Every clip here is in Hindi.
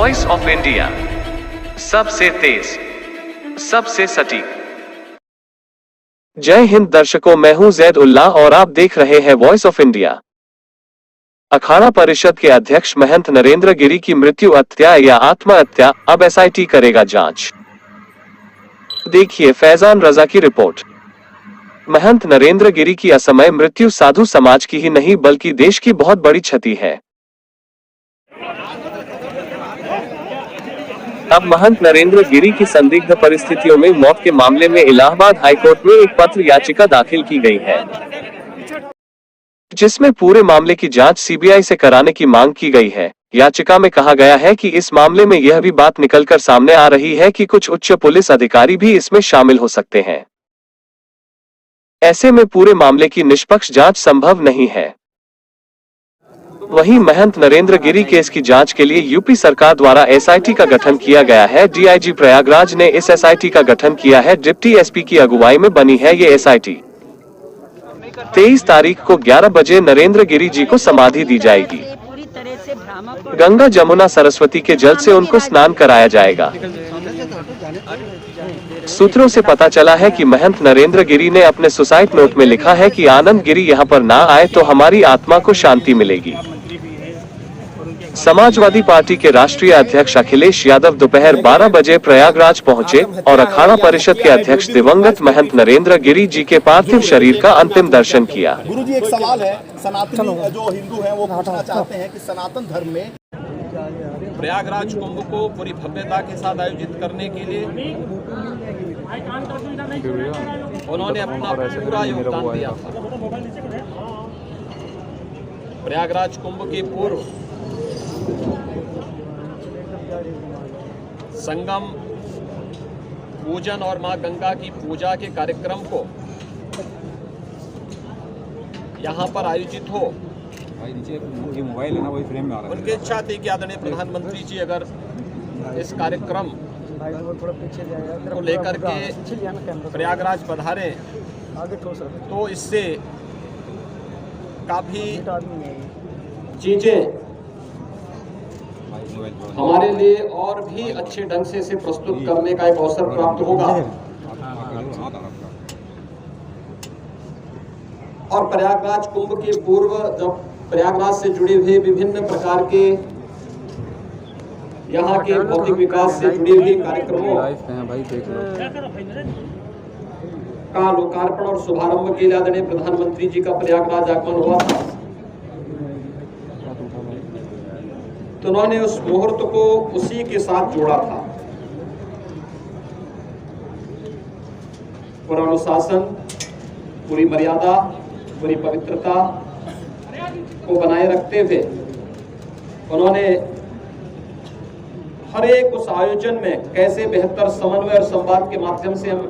वॉइस ऑफ इंडिया, सबसे तेज, सबसे सटीक। जय हिंद दर्शकों, मैं हूं जैद उल्लाह और आप देख रहे हैं voice of India. Akhara Parishad के अध्यक्ष महंत नरेंद्र गिरी की मृत्यु हत्या या आत्महत्या, अब एसआईटी करेगा जांच। देखिए फैजान रजा की रिपोर्ट। महंत नरेंद्र गिरी की असमय मृत्यु साधु समाज की ही नहीं बल्कि देश की बहुत बड़ी क्षति है। अब महंत नरेंद्र गिरी की संदिग्ध परिस्थितियों में मौत के मामले में इलाहाबाद हाईकोर्ट में एक पत्र याचिका दाखिल की गई है, जिसमें पूरे मामले की जांच सीबीआई से कराने की मांग की गई है। याचिका में कहा गया है कि इस मामले में यह भी बात निकलकर सामने आ रही है कि कुछ उच्च पुलिस अधिकारी भी इसमें शामिल हो सकते हैं। ऐसे में पूरे मामले की निष्पक्ष जांच संभव नहीं है। वहीं महंत नरेंद्र गिरी केस की जांच के लिए यूपी सरकार द्वारा एसआईटी का गठन किया गया है। डीआईजी प्रयागराज ने इस एसआईटी का गठन किया है। डिप्टी एसपी की अगुवाई में बनी है ये एसआईटी। 23 तारीख को 11 बजे नरेंद्र गिरी जी को समाधि दी जाएगी। गंगा जमुना सरस्वती के जल से उनको स्नान कराया जाएगा। सूत्रों से पता चला है कि महंत नरेंद्र गिरी ने अपने सुसाइड नोट में लिखा है कि आनंद गिरी यहाँ पर ना आए तो हमारी आत्मा को शांति मिलेगी। समाजवादी पार्टी के राष्ट्रीय अध्यक्ष अखिलेश यादव दोपहर 12 बजे प्रयागराज पहुंचे और अखाड़ा परिषद के अध्यक्ष दिवंगत महंत नरेंद्र गिरी जी के पार्थिव शरीर का अंतिम दर्शन किया। गुरुजी, एक सवाल है, सनातनी जो हिंदू हैं वो पूछना चाहते हैं कि सनातन धर्म में प्रयागराज कुंभ को पूरी भव्यता के साथ आयोजित करने के लिए उन्होंने अपना पूरा योगदान दिया था। प्रयागराज कुंभ के पूर्व संगम पूजन और मां गंगा की पूजा के कार्यक्रम को यहाँ पर आयोजित हो, मोबाइल है ना, वही फ्रेम में आ रहा है। उनकी इच्छा थी कि आदरणीय प्रधानमंत्री जी अगर इस कार्यक्रम को लेकर के प्रयागराज पधारे तो इससे काफी चीजें हमारे लिए और भी अच्छे ढंग से इसे प्रस्तुत करने का एक अवसर प्राप्त होगा। और प्रयागराज कुंभ के पूर्व जब प्रयागराज से जुड़े हुए विभिन्न प्रकार के यहाँ के भौतिक विकास से जुड़े हुए कार्यक्रमों का लोकार्पण और शुभारंभ के लिए आदरणीय प्रधानमंत्री जी का प्रयागराज आगमन हुआ था, तो उन्होंने उस मुहूर्त को उसी के साथ जोड़ा था। पूरा अनुशासन, पूरी मर्यादा, पूरी पवित्रता को बनाए रखते हुए उन्होंने हर एक उस आयोजन में कैसे बेहतर समन्वय और संवाद के माध्यम से हम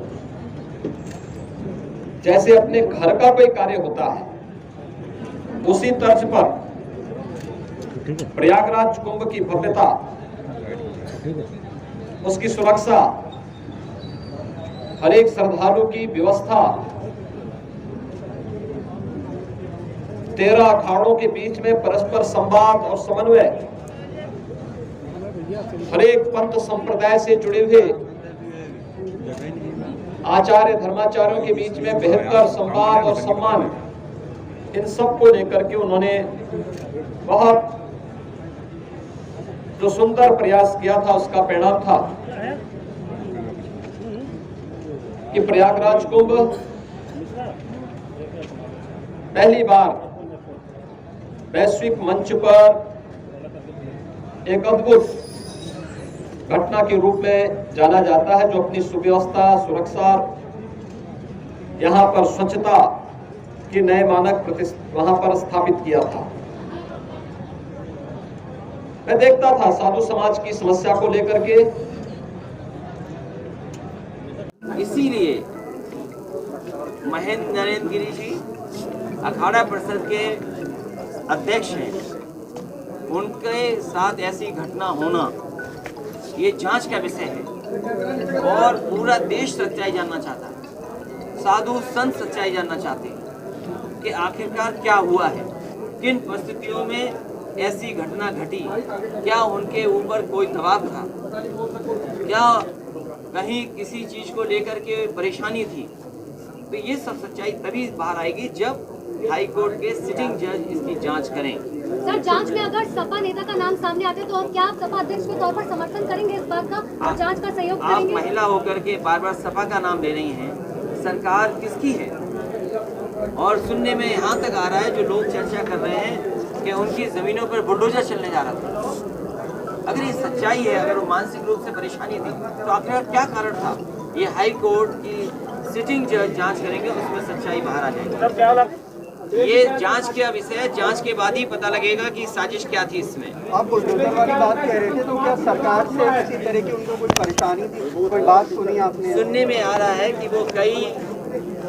जैसे अपने घर का कोई कार्य होता है उसी तर्ज पर प्रयागराज कुंभ की भव्यता, उसकी सुरक्षा, हर एक श्रद्धालु की व्यवस्था, 13 अखाड़ों के बीच में परस्पर संवाद और समन्वय, हर एक पंथ संप्रदाय से जुड़े हुए आचार्य धर्माचार्यों के बीच में बेहतर संवाद और सम्मान, इन सब को लेकर के उन्होंने बहुत जो सुंदर प्रयास किया था उसका परिणाम था कि प्रयागराज कुंभ पहली बार वैश्विक मंच पर एक अद्भुत घटना के रूप में जाना जाता है, जो अपनी सुव्यवस्था, सुरक्षा, यहाँ पर स्वच्छता के नए मानक वहां पर स्थापित किया था। मैं देखता था साधु समाज की समस्या को लेकर के, इसीलिए महंत नरेंद्र गिरी जी अखाड़ा परिषद के अध्यक्ष हैं, उनके साथ ऐसी घटना होना ये जांच का विषय है और पूरा देश सच्चाई जानना चाहता है, साधु संत सच्चाई जानना चाहते हैं कि आखिरकार क्या हुआ है, किन परिस्थितियों में ऐसी घटना घटी? क्या उनके ऊपर कोई दबाव था? क्या कहीं किसी चीज को लेकर के परेशानी थी? तो ये सब सच्चाई तभी बाहर आएगी जब हाई कोर्ट के सिटिंग जज इसकी जांच करें। सर, जांच में अगर सपा नेता का नाम सामने आते तो क्या आप सपा अध्यक्ष के तौर पर समर्थन करेंगे इस बात का और जांच का सहयोग आप करेंगे? महिला होकर के बार बार सपा का नाम ले रही हैं, सरकार किसकी है? और सुनने में यहाँ तक आ रहा है, जो लोग चर्चा कर रहे हैं कि उनकी जमीनों पर बुलडोजर चलने जा रहा था। अगर ये सच्चाई है, अगर वो मानसिक रूप से परेशानी थी, तो आखिर क्या कारण था? ये हाई कोर्ट की सिटिंग जज जांच करेंगे, उसमें सच्चाई बाहर आ जाएगी। ये जांच का विषय है, जांच के बाद ही पता लगेगा कि साजिश क्या थी इसमें। आप बुलडोजर वाली बात कह रहे थे, तो क्या सरकार से किसी तरह की उनको कोई परेशानी थी? कोई बात सुनी आपने? सुनने में आ रहा है कि वो कई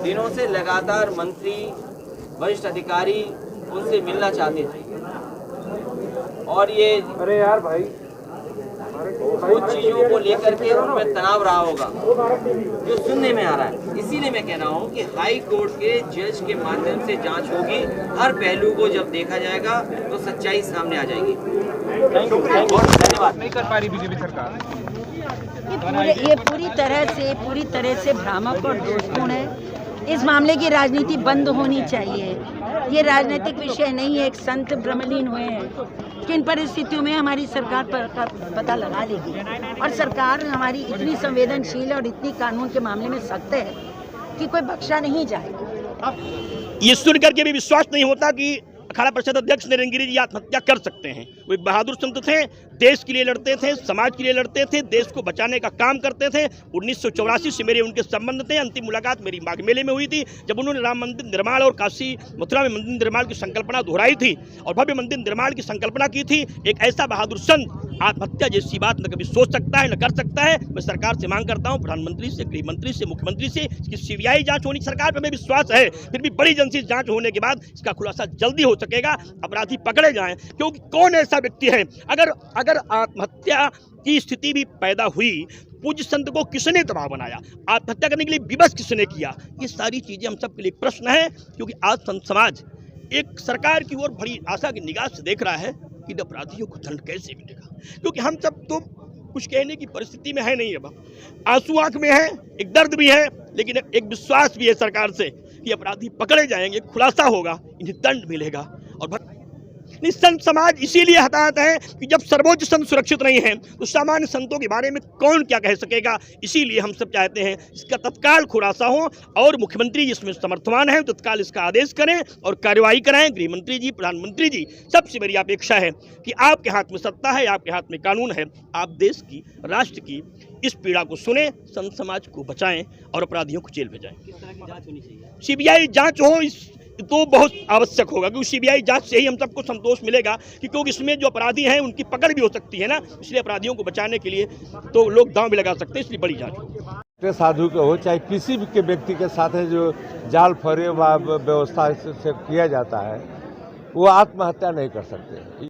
दिनों से लगातार मंत्री, वरिष्ठ अधिकारी उनसे मिलना चाहते थे और ये अरे यार भाई, कुछ चीजों को लेकर के उनमें तनाव रहा होगा, जो सुनने में आ रहा है। इसीलिए मैं कह रहा हूँ कि हाई कोर्ट के जज के माध्यम से जांच होगी। हर पहलू को जब देखा जाएगा तो सच्चाई सामने आ जाएगी। धन्यवाद। नहीं कर पा रही बीजेपी सरकार। ये पूरी तरह से भ्रामक और दोषपूर्ण है। इस मामले की राजनीति बंद होनी चाहिए। ये राजनीतिक विषय नहीं है। एक संत भ्रमलीन हुए हैं, किन परिस्थितियों में हमारी सरकार पर पता लगा लेगी। और सरकार हमारी इतनी संवेदनशील और इतनी कानून के मामले में सख्त है कि कोई बख्शा नहीं जाएगा। ये सुन करके भी विश्वास नहीं होता कि अखाड़ा परिषद अध्यक्ष नरेंद्र गिरी जी आत्महत्या कर सकते हैं। वो एक बहादुर संत थे, देश के लिए लड़ते थे, समाज के लिए लड़ते थे, देश को बचाने का काम करते थे। 1984 से मेरे उनके संबंध थे। अंतिम मुलाकात मेरी माघ मेले में हुई थी, जब उन्होंने राम मंदिर निर्माण और काशी मथुरा में मंदिर निर्माण की संकल्पना दोहराई थी और भव्य मंदिर निर्माण की संकल्पना की थी। एक ऐसा बहादुर संत आत्महत्या जैसी बात न कभी सोच सकता है, न कर सकता है। मैं सरकार से मांग करता हूं, प्रधानमंत्री से, गृह मंत्री से, मुख्यमंत्री से, इसकी सीबीआई जांच होनी। सरकार पर हमें विश्वास है, फिर भी बड़ी एजेंसी जांच होने के बाद इसका खुलासा जल्दी हो सकेगा, अपराधी पकड़े जाएं। क्योंकि कौन ऐसा व्यक्ति है, अगर आत्महत्या की स्थिति भी पैदा हुई, पूज्य संत को किसने दबाव बनाया, आत्महत्या करने के लिए विवश किसने किया, ये सारी चीजें हम सबके लिए प्रश्न है। क्योंकि आज संत समाज एक सरकार की ओर बड़ी आशा की निगाह से देख रहा है कि अपराधियों को दंड कैसे मिलेगा। क्योंकि हम सब तो कुछ कहने की परिस्थिति में है नहीं। अब आंसू आंख में है, एक दर्द भी है, लेकिन एक विश्वास भी है सरकार से कि अपराधी पकड़े जाएंगे, खुलासा होगा, इन्हें दंड मिलेगा। और संत समाज इसीलिए हताहत है कि जब सर्वोच्च संत सुरक्षित नहीं है तो सामान्य संतों के बारे में कौन क्या कह सकेगा। इसीलिए हम सब चाहते हैं इसका तत्काल खुलासा हो और मुख्यमंत्री जी इसमें समर्थवान हैं, तत्काल इसका आदेश करें और कार्रवाई कराएं। गृह मंत्री जी, प्रधानमंत्री जी, सबसे बड़ी अपेक्षा है कि आपके हाथ में सत्ता है, आपके हाथ में कानून है, आप देश की, राष्ट्र की इस पीड़ा को सुने, संत समाज को बचाएं और अपराधियों को जेल भेजाएं। किस तरह की जांच होनी चाहिए? सीबीआई जांच हो तो बहुत आवश्यक होगा, क्योंकि सीबीआई जांच से ही हम सबको संतोष मिलेगा कि क्योंकि इसमें जो अपराधी हैं उनकी पकड़ भी हो सकती है ना, इसलिए अपराधियों को बचाने के लिए तो लोग दांव भी लगा सकते हैं, इसलिए बड़ी जांच। साधु के हो चाहे किसी भी के व्यक्ति के साथ है जो जाल फरेब व्यवस्था से किया जाता है, वो आत्महत्या नहीं कर सकते।